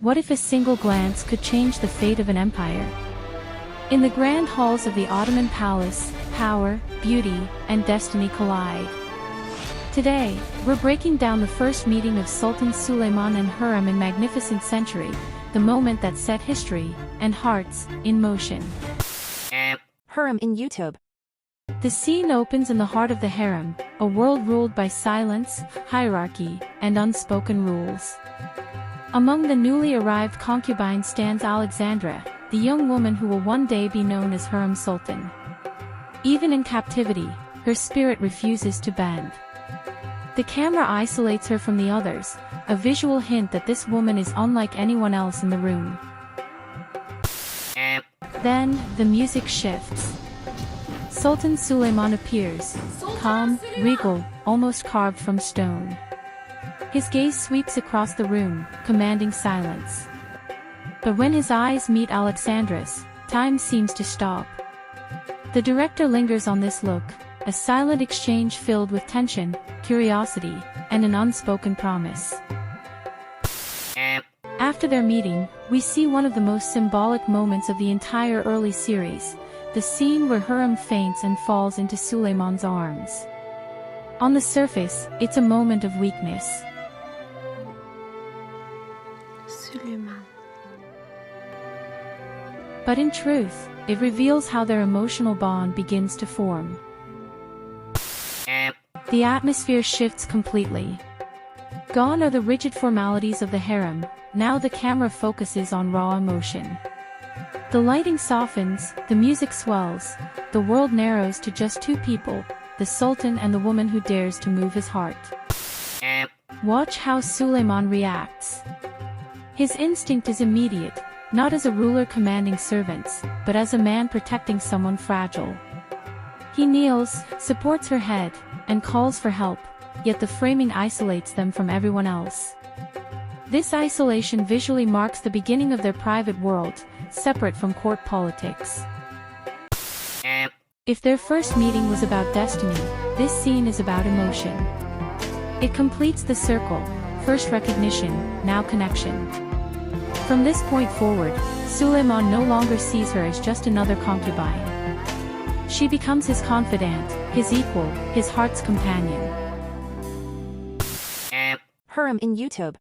What if a single glance could change the fate of an empire? In the grand halls of the Ottoman palace, power, beauty, and destiny collide. Today, we're breaking down the first meeting of Sultan Suleiman and Hurrem in magnificent century, the moment that set history and hearts in motion. Hurrem in YouTube. The scene opens in the heart of the harem, a world ruled by silence, hierarchy, and unspoken rules. Among the newly arrived concubines stands Alexandra, the young woman who will one day be known as Hurrem Sultan. Even in captivity, her spirit refuses to bend. The camera isolates her from the others, a visual hint that this woman is unlike anyone else in the room. Then, the music shifts. Sultan Suleiman appears, calm, regal, almost carved from stone. His gaze sweeps across the room, commanding silence. But when his eyes meet Alexandra's, time seems to stop. The director lingers on this look, a silent exchange filled with tension, curiosity, and an unspoken promise. After their meeting, we see one of the most symbolic moments of the entire early series, the scene where Hurrem faints and falls into Suleiman's arms. On the surface, it's a moment of weakness. Suleiman. But in truth, it reveals how their emotional bond begins to form. The atmosphere shifts completely. Gone are the rigid formalities of the harem, now the camera focuses on raw emotion. The lighting softens, the music swells, the world narrows to just two people, the Sultan and the woman who dares to move his heart. Watch how Suleiman reacts. His instinct is immediate, not as a ruler commanding servants, but as a man protecting someone fragile. He kneels, supports her head, and calls for help, yet the framing isolates them from everyone else. This isolation visually marks the beginning of their private world, separate from court politics. If their first meeting was about destiny, this scene is about emotion. It completes the circle, first recognition, now connection. From this point forward, Suleiman no longer sees her as just another concubine. She becomes his confidant, his equal, his heart's companion. Hurrem in YouTube.